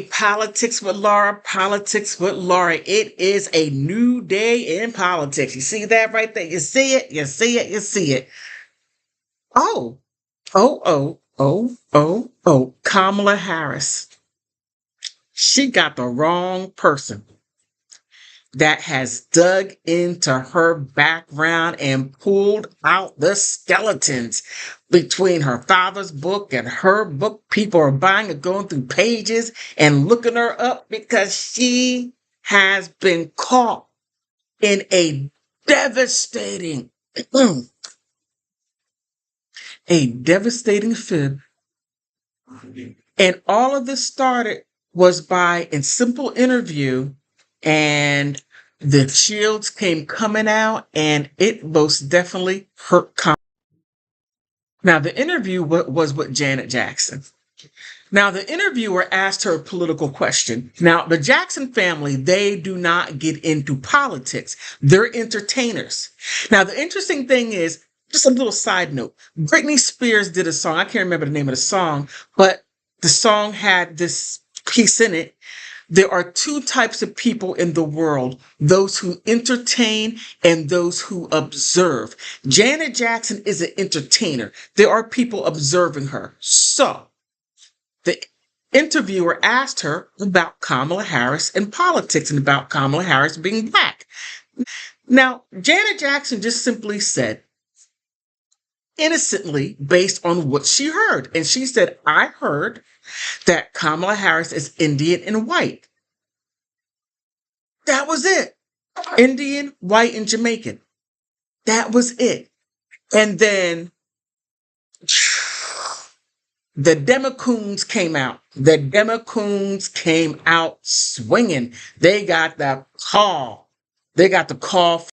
Politics with Laura, politics with Laura. It is a new day in politics. You see that right there? You see it, you see it, you see it. Oh, Kamala Harris. She got the wrong person that has dug into her background and pulled out the skeletons between her father's book and her book. People are buying and going through pages and looking her up because she has been caught in a devastating, a devastating fib. And all of this started was by a simple interview, and the shields came coming out, and it most definitely hurt. Now, the interview was with Janet Jackson. Now, the interviewer asked her a political question. Now, the Jackson family, they do not get into politics. They're entertainers. Now, the interesting thing is, just a little side note, Britney Spears did a song. I can't remember the name of the song, but the song had this piece in it. There are two types of people in the world, those who entertain and those who observe. Janet Jackson is an entertainer. There are people observing her. So the interviewer asked her about Kamala Harris and politics and about Kamala Harris being black. Now, Janet Jackson just simply said, innocently, based on what she heard. And she said, I heard that Kamala Harris is Indian and white. That was it. Indian, white, and Jamaican. That was it. And then the Democoons came out. The Democoons came out swinging. They got the call. They got the call from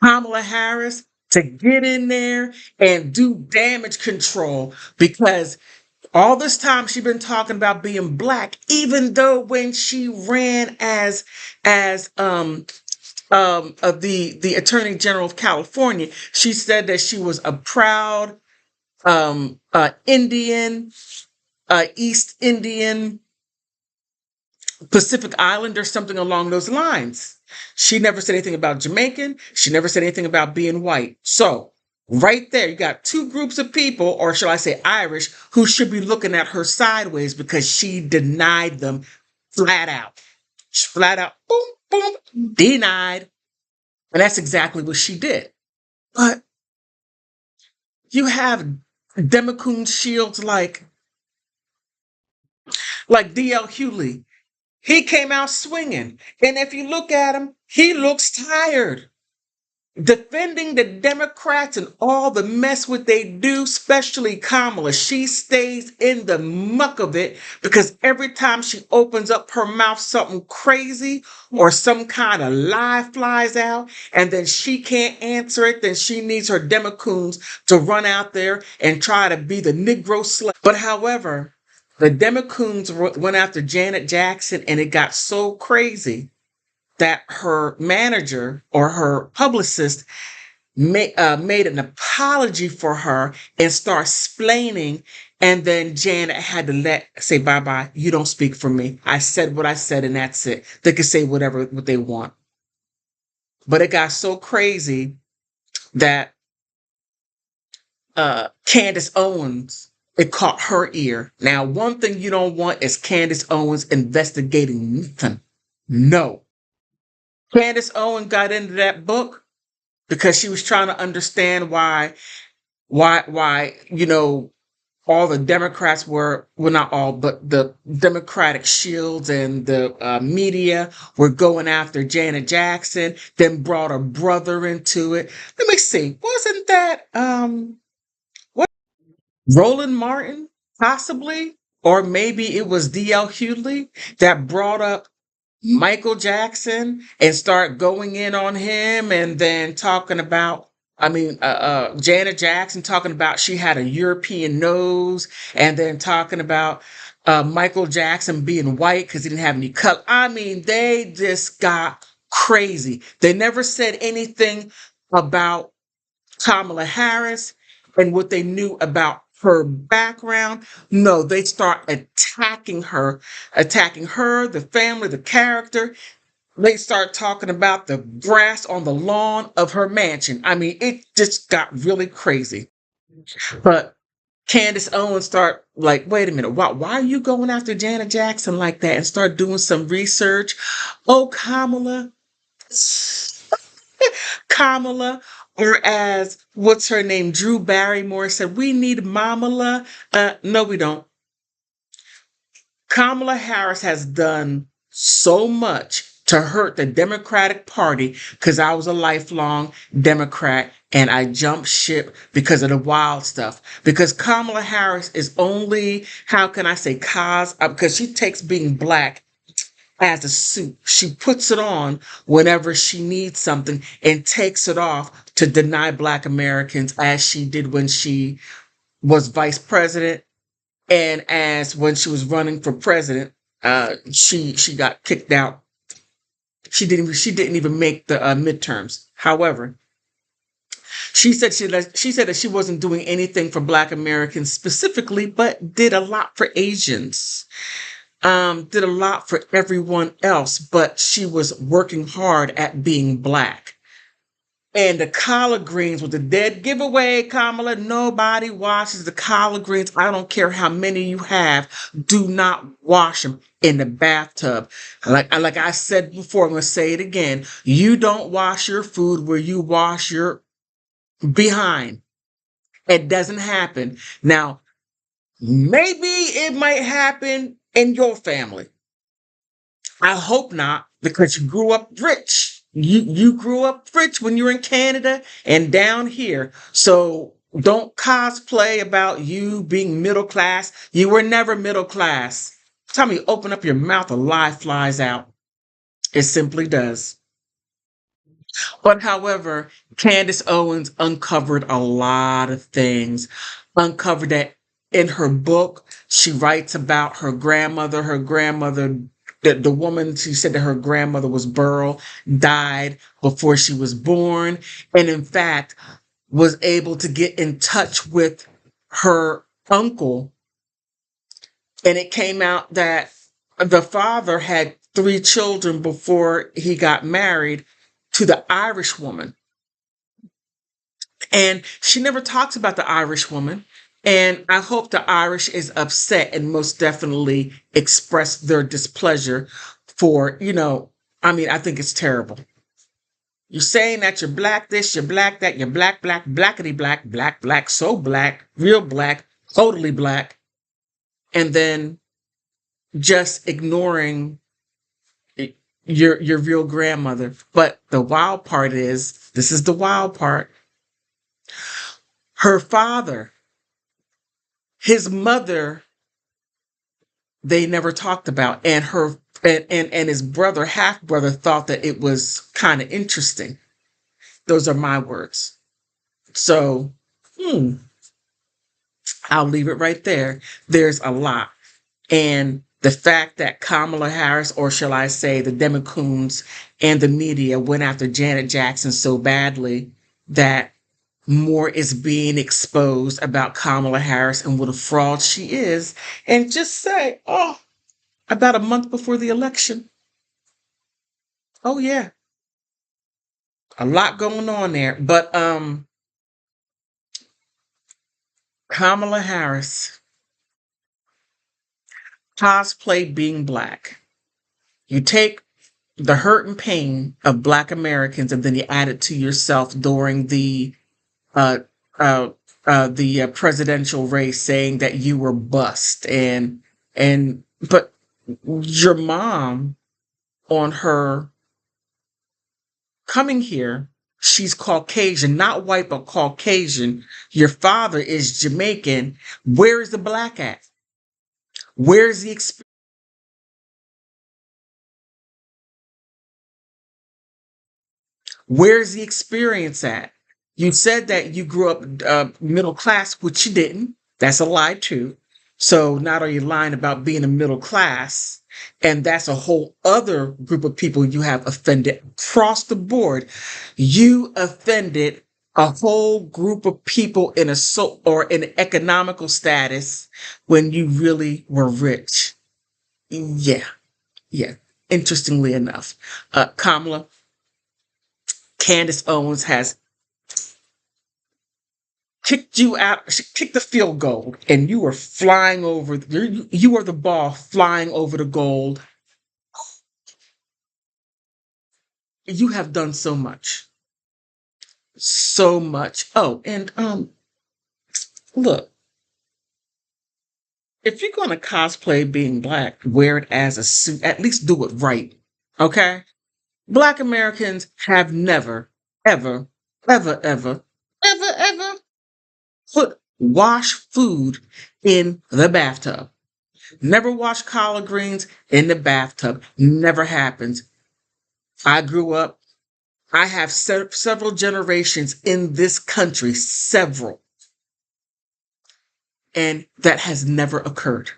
Kamala Harris to get in there and do damage control, because all this time she's been talking about being black, even though when she ran as of the Attorney General of California, she said that she was a proud Indian, East Indian, Pacific Islander, something along those lines. She never said anything about Jamaican. She never said anything about being white. So right there, you got two groups of people, or shall I say Irish, who should be looking at her sideways because she denied them flat out. Flat out, boom, boom, denied. And that's exactly what she did. But you have Democoon shields like D.L. Hughley. He came out swinging. And if you look at him, he looks tired. Defending the Democrats and all the mess what they do, especially Kamala. She stays in the muck of it because every time she opens up her mouth, something crazy or some kind of lie flies out, and then she can't answer it. Then she needs her Democoons to run out there and try to be the Negro slave. But however, the Democoons went after Janet Jackson, and it got so crazy that her manager or her publicist made an apology for her and start splaining. And then Janet had to say, bye-bye. You don't speak for me. I said what I said, and that's it. They can say what they want. But it got so crazy that Candace Owens, it caught her ear. Now, one thing you don't want is Candace Owens investigating nothing. No. Candace Owens got into that book because she was trying to understand why, all the Democrats well, not all, but the Democratic shields and the media were going after Janet Jackson, then brought her brother into it. Let me see. Wasn't that, what, Roland Martin, possibly? Or maybe it was D.L. Hughley that brought up Michael Jackson and start going in on him, and then talking about, Janet Jackson talking about she had a European nose, and then talking about Michael Jackson being white because he didn't have any color. They just got crazy. They never said anything about Kamala Harris and what they knew about her background. No, they start attacking her, the family, the character. They start talking about the grass on the lawn of her mansion. I mean, it just got really crazy. But Candace Owens start like, wait a minute, why are you going after Janet Jackson like that? And start doing some research. Oh, Kamala, or as what's her name, Drew Barrymore said, we need Mamala. No, we don't. Kamala Harris has done so much to hurt the Democratic Party because I was a lifelong Democrat and I jumped ship because of the wild stuff. Because Kamala Harris is only, how can I say, because she takes being black as a suit. She puts it on whenever she needs something and takes it off to deny Black Americans, as she did when she was vice president and as when she was running for president. She got kicked out. She didn't even make the midterms. However, she said that she wasn't doing anything for Black Americans specifically, but did a lot for Asians. Did a lot for everyone else, but she was working hard at being Black. And the collard greens was a dead giveaway, Kamala. Nobody washes the collard greens. I don't care how many you have. Do not wash them in the bathtub. Like I said before, I'm going to say it again. You don't wash your food where you wash your behind. It doesn't happen. Now, maybe it might happen in your family. I hope not, because you grew up rich. You grew up rich when you were in Canada and down here. So don't cosplay about you being middle class. You were never middle class. Tell me, open up your mouth, a lie flies out. It simply does. But however, Candace Owens uncovered a lot of things. Uncovered that in her book, she writes about her grandmother. Her grandmother, the woman, she said that her grandmother was Burl, died before she was born. And in fact, was able to get in touch with her uncle. And it came out that the father had 3 children before he got married to the Irish woman. And she never talks about the Irish woman. And I hope the Irish is upset and most definitely express their displeasure for, I mean, I think it's terrible. You're saying that you're black this, you're black that, you're black, blackity black, black, so black, real black, totally black. And then just ignoring your real grandmother. But the wild part is, this is the wild part. Her father, his mother, they never talked about, and his brother, half brother, thought that it was kind of interesting. Those are my words. So, I'll leave it right there. There's a lot. And the fact that Kamala Harris, or shall I say the Democoons and the media, went after Janet Jackson so badly that more is being exposed about Kamala Harris and what a fraud she is. And just say, about a month before the election. Oh yeah. A lot going on there. But Kamala Harris, cosplay being black. You take the hurt and pain of Black Americans and then you add it to yourself during the uh, presidential race, saying that you were bust, but your mom, on her coming here, she's Caucasian, not white, but Caucasian. Your father is Jamaican. Where is the black at? Where's the experience? Where's the experience at? You said that you grew up middle class, which you didn't. That's a lie too. So not are you lying about being a middle class, and that's a whole other group of people you have offended across the board. You offended a whole group of people in a so or in economical status when you really were rich. Yeah, yeah. Interestingly enough, Kamala, Candace Owens has kicked you out. She kicked the field goal, and you are flying over. You are the ball flying over the goal. You have done so much, so much. Oh, and look, if you're gonna cosplay being black, wear it as a suit. At least do it right, okay? Black Americans have never, ever, ever, ever, ever, ever put wash food in the bathtub. Never wash collard greens in the bathtub. Never happens. I grew up, I have several generations in this country, several, and that has never occurred.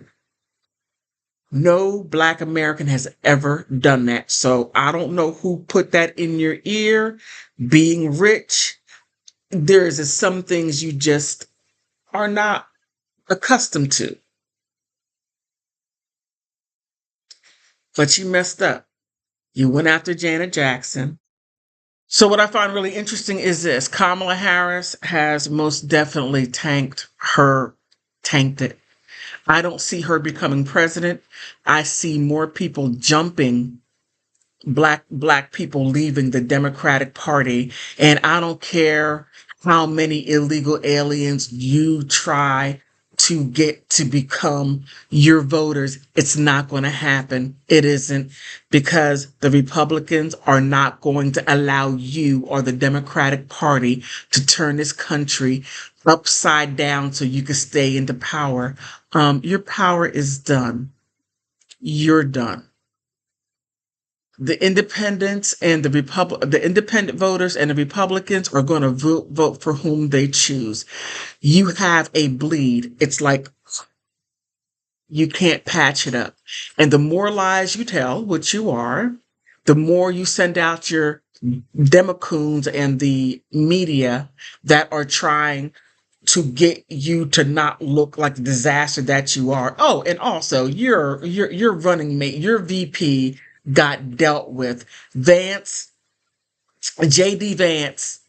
No Black American has ever done that. So I don't know who put that in your ear. Being rich, there's some things you just are not accustomed to. But you messed up. You went after Janet Jackson. So what I find really interesting is this. Kamala Harris has most definitely tanked it. I don't see her becoming president. I see more people jumping, black people leaving the Democratic Party. And I don't care how many illegal aliens you try to get to become your voters. It's not going to happen. It isn't, because the Republicans are not going to allow you or the Democratic Party to turn this country upside down so you can stay into power. Your power is done. You're done. The independents and the independent voters and the Republicans are going to vote for whom they choose. You have a bleed. It's like you can't patch it up. And the more lies you tell, which you are, the more you send out your Democoons and the media that are trying to get you to not look like the disaster that you are. Oh, and also your running mate, your VP got dealt with. JD Vance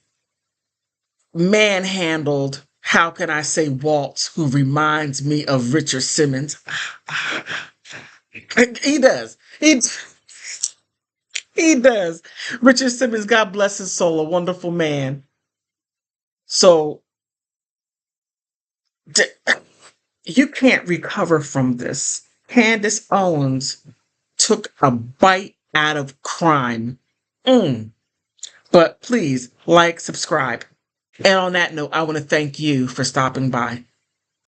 manhandled, how can I say, Waltz, who reminds me of Richard Simmons. He does. He does. Richard Simmons, God bless his soul, a wonderful man. So you can't recover from this. Candace Owens took a bite out of crime. But please like, subscribe. And on that note, I want to thank you for stopping by.